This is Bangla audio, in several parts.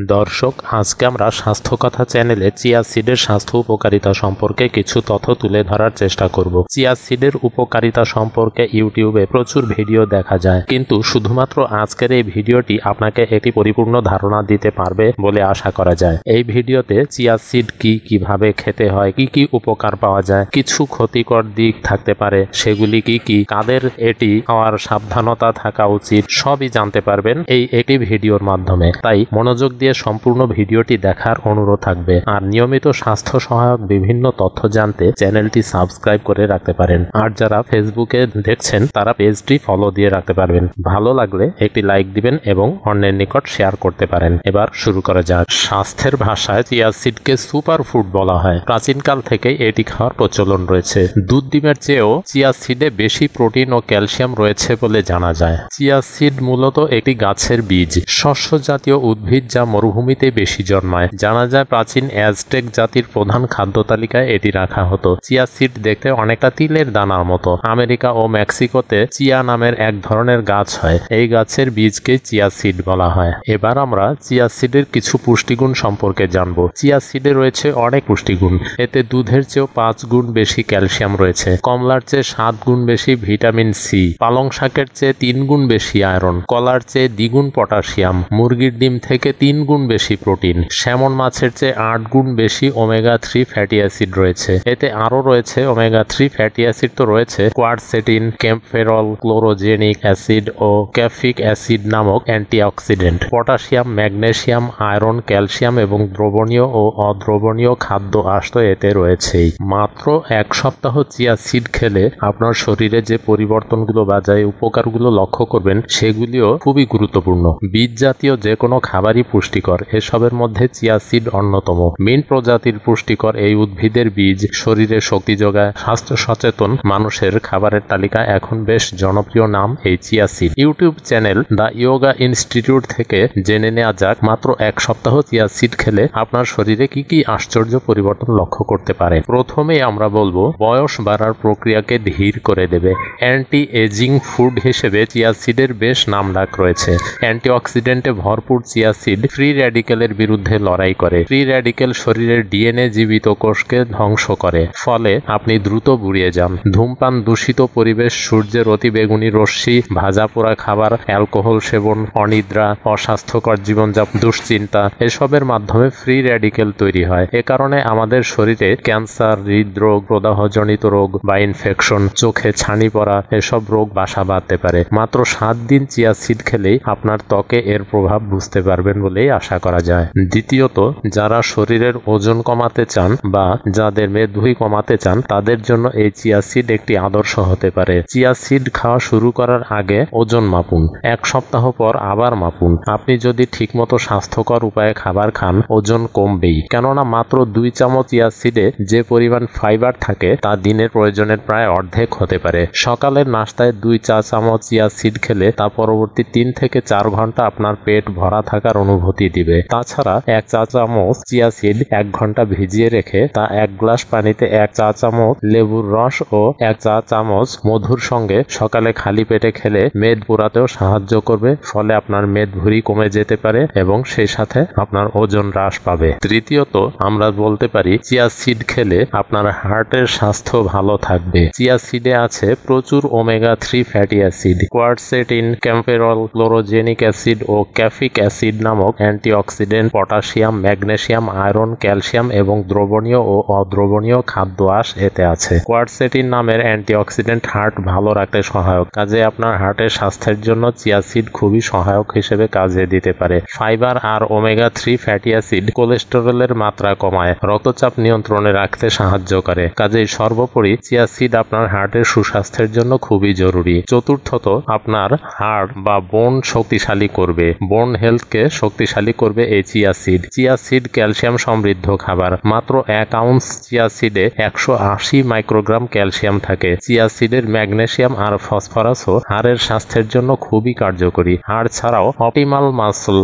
দর্শক, আজকে আমরা স্বাস্থ্য কথা চ্যানেলে চিয়া সিডের স্বাস্থ্য উপকারিতা সম্পর্কে কিছু তথ্য তুলে ধরার চেষ্টা করব। চিয়া সিডের উপকারিতা সম্পর্কে ইউটিউবে প্রচুর ভিডিও দেখা যায়, কিন্তু শুধুমাত্র আজকের এই ভিডিওটি আপনাকে একটি পরিপূর্ণ ধারণা দিতে পারবে বলে আশা করা যায়। এই ভিডিওতে চিয়া সিড কিভাবে খেতে হয়, কি উপকার পাওয়া যায়, কিছু ক্ষতিকর দিক থাকতে পারে, সেগুলি কি, কাদের এটি খাওয়ার সাবধানতা থাকা উচিত, সবই জানতে পারবেন এই একটি ভিডিওর মাধ্যমে। তাই মনোযোগ দিয়ে সম্পূর্ণ ভিডিওটি দেখার অনুরোধ থাকবে। আর নিয়মিত স্বাস্থ্য সহায়ক বিভিন্ন তথ্য জানতে চ্যানেলটি সাবস্ক্রাইব করে রাখতে পারেন। আর যারা ফেসবুকে দেখছেন তারা পেজটি ফলো দিয়ে রাখতে পারবেন। ভালো লাগলে একটি লাইক দিবেন এবং অন্যের নিকট শেয়ার করতে পারেন। এবার শুরু করা যাক। স্বাস্থ্যের ভাষায় চিয়া সিডকে সুপার ফুড বলা হয়। প্রাচীনকাল থেকেই এটি খাওয়ার প্রচলন রয়েছে। দুধ ডিমের চেয়েও চিয়া সিডে বেশি প্রোটিন ও ক্যালসিয়াম রয়েছে বলে জানা যায়। চিয়া সিড মূলত একটি গাছের বীজ, শস্য জাতীয় উদ্ভিদ যা মরুভূমিতে বেশি জন্মায়। জানা যায় প্রাচীন অ্যাজটেক জাতির প্রধান খাদ্য তালিকায় এটি রাখা হতো। চিয়া সিড দেখতে অনেকটা তিলের দানার মতো। আমেরিকা ও মেক্সিকোতে চিয়া নামের এক ধরনের গাছ হয়। এই গাছের বীজকে চিয়া সিড বলা হয়। এবার আমরা চিয়া সিডের কিছু পুষ্টিগুণ সম্পর্কে জানব। চিয়া সিডে রয়েছে অনেক পুষ্টিগুণ। এতে দুধের চেয়েও 5 গুণ বেশি ক্যালসিয়াম রয়েছে, কমলার চেয়ে 7 গুণ বেশি ভিটামিন সি, পালং শাকের চেয়ে 3 গুণ বেশি আয়রন, কলার চেয়ে দ্বিগুণ পটাশিয়াম, মুরগির ডিম থেকে 3 গুণ বেশি প্রোটিন, স্যামন মাছের চেয়ে 8 গুণ বেশি ওমেগা 3 ফ্যাটি অ্যাসিড রয়েছে। এতে আরও রয়েছে ওমেগা 3 ফ্যাটি অ্যাসিড তো রয়েছে কোয়ারসেটিন, ক্যাম্পফেরল, ক্লোরোজেনিক অ্যাসিড ও ক্যাফিক অ্যাসিড নামক antioxidant, potassium, magnesium, iron, calcium এবং দ্রবণীয় ও অদ্রবণীয় খাদ্য আঁশ তো এতে রয়েছেই। মাত্র এক সপ্তাহ চিয়া সিড খেলে আপনার শরীরে যে পরিবর্তনগুলো বা যে উপকারগুলো লক্ষ্য করবেন সেগুলিও খুবই গুরুত্বপূর্ণ। বীজ জাতীয় যে কোনো খাবারই পুষ্টিকর, এসবের মধ্যে চিয়া সিড অন্যতম। মিন প্রজাতির পুষ্টিকর এই উদ্ভিদের বীজ শরীরে শক্তি যোগায়। স্বাস্থ্য সচেতন মানুষের খাবারের তালিকায় এখন বেশ জনপ্রিয় নাম এই chia seed. YouTube channel the yoga institute থেকে জেনে নেওয়া যাক মাত্র এক সপ্তাহ চিয়া সিড খেলে আপনার শরীরে কি আশ্চর্য পরিবর্তন লক্ষ্য করতে পারে। প্রথমেই আমরা বলবো বয়স বাড়ার প্রক্রিয়াকে ধীর করে দেবে। অ্যান্টি এজিং ফুড হিসেবে চিয়া সিডের বেশ নামডাক রয়েছে। অ্যান্টিঅক্সিডেন্টে ভরপুর চিয়া সিড ফ্রি র্যাডিক্যালের বিরুদ্ধে লড়াই করে। ফ্রি র্যাডিক্যাল শরীরের ডিএনএ জীবিত কোষকে ধ্বংস করে, ফলে আপনি দ্রুত বুড়িয়ে যান। ধূমপান, দূষিত পরিবেশ, সূর্যের অতিবেগুনি রশ্মি, ভাজা পোড়া খাবার, অ্যালকোহল সেবন, অনিদ্রা, অস্বাস্থ্যকর জীবনযাপন, দুশ্চিন্তা এসবের মাধ্যমে ফ্রি র্যাডিক্যাল তৈরি হয়। এ কারণে আমাদের শরীরে ক্যান্সার, হৃদরোগ, প্রদাহজনিত রোগ বা ইনফেকশন, চোখে ছানি পড়া এসব রোগ বাসা বাঁধতে পারে। মাত্র 7 দিন চিয়া সিড খেলেই আপনার ত্বকে এর প্রভাব বুঝতে পারবেন বলেই আশা করা যায়। দ্বিতীয়ত, যারা শরীরের ওজন কমাতে চান বা যাদের মেদভুঁড়ি কমাতে চান তাদের জন্য এই চিয়া সিড একটি আদর্শ হতে পারে। চিয়া সিড খাওয়া শুরু করার আগে ওজন মাপুন, এক সপ্তাহ পর আবার মাপুন। আপনি যদি ঠিকমতো স্বাস্থ্যকর উপায়ে খাবার খান ওজন কমবেই, কেননা মাত্র 2 চামচ চিয়া সিডে যে পরিমাণ ফাইবার থাকে তা দিনের প্রয়োজনের প্রায় অর্ধেক হতে পারে। সকালের নাস্তায় 2 চা চামচ চিয়া সিড খেলে তা পরবর্তী 3 থেকে 4 ঘন্টা আপনার পেট ভরা থাকার অনুভূতি দিবে। তাছাড়া 1 চা চামচ চিয়া সিড 1 ঘন্টা ভিজিয়ে রেখে তা 1 গ্লাস পানিতে 1 চা চামচ লেবুর রস ও 1 চা চামচ মধুর সঙ্গে সকালে খালি পেটে খেলে মেদ পোড়াতেও সাহায্য করবে, ফলে আপনার মেদভুঁড়ি কমে যেতে পারে এবং সেই সাথে আপনার ওজন হ্রাস পাবে। তৃতীয়ত, আমরা বলতে পারি চিয়া সিড খেলে আপনার হার্টের স্বাস্থ্য ভালো থাকবে। চিয়া সিডে আছে প্রচুর omega 3 fatty acid, quercetin, kaempferol, chlorogenic acid ও ক্যাফিক অ্যাসিড নামক antioxidant, potassium, magnesium, iron, calcium এবং দ্রবণীয় ও অদ্রবণীয় খাদ্য আঁশ এতে আছে। কোয়ারসেটিন নামের অ্যান্টিঅক্সিডেন্ট হার্ট ভালো রাখতে সহায়ক, কাজে আপনার হার্টের স্বাস্থ্যের জন্য চিয়া সিড খুবই সহায়ক হিসেবে কাজে দিতে পারে। ফাইবার আর ওমেগা 3 ফ্যাটি অ্যাসিড কোলেস্টেরলের মাত্রা কমায়, রক্তচাপ নিয়ন্ত্রণে রাখতে সাহায্য করে, কাজেই সর্বোপরি চিয়া সিড আপনার হার্টের সুস্বাস্থ্যের জন্য খুবই জরুরি। চতুর্থত, আপনার হাড় বা বোন শক্তিশালী করবে। বোন হেলথকে শক্তিশালী করবে এই chia seed. Chia seed calcium সমৃদ্ধ খাবার। মাত্র 1 আউন্স চিয়া সিডে 180 মাইক্রোগ্রাম ক্যালসিয়াম থাকে। চিয়া সিডের ম্যাগনেসিয়াম আর ফসফরাসও হাড়ের স্বাস্থ্যের জন্য খুবই কার্যকরী। হাড় ছাড়াও অপটিমাল মাসল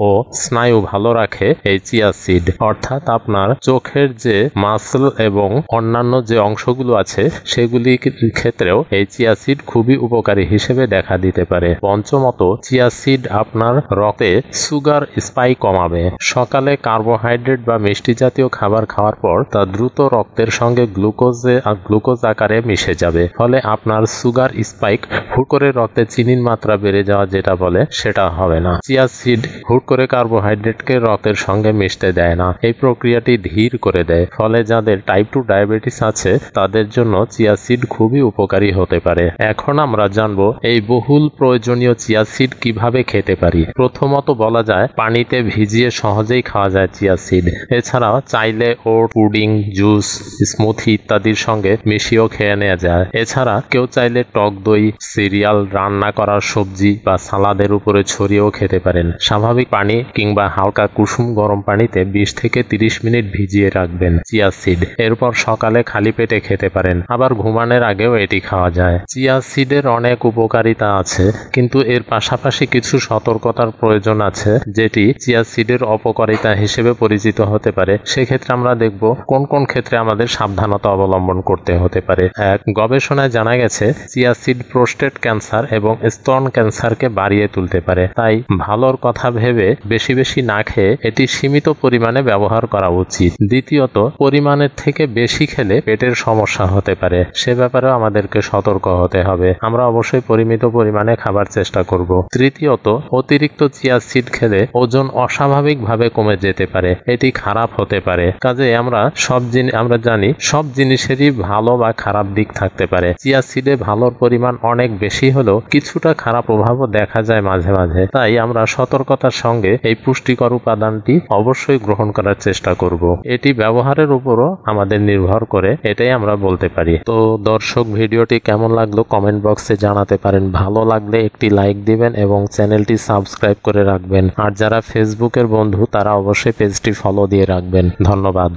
ও স্নায়ু ভালো রাখে এই চিয়া সিড, অর্থাৎ আপনার চোখের যে মাসল এবং অন্যান্য যে অংশগুলো আছে সেগুলির ক্ষেত্রেও এই চিয়া সিড খুবই উপকারী হিসেবে দেখা দিতে পারে। পঞ্চমত, চিয়া সিড আপনার রক্তে সুগার স্পাইক কমাবে। সকালে কার্বোহাইড্রেট বা মিষ্টি জাতীয় খাবার খাওয়ার পর তা দ্রুত রক্তের সঙ্গে গ্লুকোজ আকারে মিশে যাবে, ফলে আপনার সুগার স্পাইক হুট করে রক্তে চিনির মাত্রা বেড়ে যাওয়া যেটা বলে সেটা হবে না। চিয়া সিড হুট করে কার্বোহাইড্রেটকে রক্তের সঙ্গে মিশতে দেয় না, এই প্রক্রিয়াটি ধীর করে দেয়, ফলে যাদের টাইপ 2 ডায়াবেটিস আছে তাদের জন্য চিয়া সিড খুবই উপকারী হতে পারে। এখন আমরা জানবো এই বহুল প্রয়োজনীয় চিয়া সিড কিভাবে খেতে পারি। প্রথমত বলা যায় পানিতে ভিজিয়ে সহজেই খাওয়া যায় চিয়া সিড। এছাড়াও চাইলে ওট, পুডিং, জুস, স্মুথি ইত্যাদির সঙ্গে মিশিয়েও খেয়ে নেওয়া যায়। এছাড়া কেউ চাইলে টক দই, সিরিয়াল, রান্না করা সবজি বা সালাদের উপরে ছড়িয়েও খেতে পারেন। স্বাভাবিক পানি কিংবা হালকা কুসুম গরম পানিতে 20 থেকে 30 মিনিট ভিজিয়ে রাখবেন চিয়া সিড, এরপর সকালে খালি পেটে খেতে পারেন। আবার ঘুমানোর আগেও এটি খাওয়া যায়। চিয়া সিডের অনেক উপকারিতা আছে, কিন্তু এর পাশাপাশি কিছু সতর্কতার প্রয়োজন আছে যেটি চিয়া সিডের অপকারিতা হিসেবে পরিচিত হতে পারে। সেক্ষেত্রে আমরা দেখব কোন কোন ক্ষেত্রে আমাদের সাবধানতা অবলম্বন করতে হতে পারে। গবেষণায় জানা গেছে চিয়া সিড প্রোস্টেট ক্যান্সার এবং স্তন ক্যান্সারকে বাড়িয়ে তুলতে পারে, তাই ভালোর কথা ভেবে বেশি বেশি না খেয়ে এটি সীমিত পরিমাণে ব্যবহার করা উচিত। দ্বিতীয়ত, পরিমাণের থেকে বেশি খেলে পেটের সমস্যা হতে পারে, সে ব্যাপারেও আমাদেরকে সতর্ক হতে হবে। আমরা অবশ্যই পরিমিত পরিমাণে খাবার চেষ্টা করব। তৃতীয়ত, অতিরিক্ত চিয়া সিড খেলে ওজন অস্বাভাবিকভাবে কমে যেতে পারে, এটি খারাপ হতে পারে। কাজে আমরা জানি সব জিনিসেরই ভালো বা খারাপ দিক থাকতে পারে। চিয়া সিডে ভালোর পরিমাণ অনেক বেশি হলেও কিছুটা খারাপ প্রভাবও দেখা যায় মাঝে মাঝে, তাই আমরা সতর্কতার সঙ্গে এই পুষ্টিকর উপাদানটি অবশ্যই গ্রহণ করার চেষ্টা করব। এটি ব্যবহারের উপরও আমাদের নির্ভর করে, এটাই আমরা বলতে পারি। তো দর্শক, ভিডিওটি কেমন লাগলো কমেন্ট বক্সে জানাতে পারেন। ভালো লাগলে একটি লাইক দিবেন এবং চ্যানেলটি সাবস্ক্রাইব করে রাখবেন। আর যারা ফেসবুকের বন্ধু তারা অবশ্যই পেজটি ফলো দিয়ে রাখবেন। ধন্যবাদ।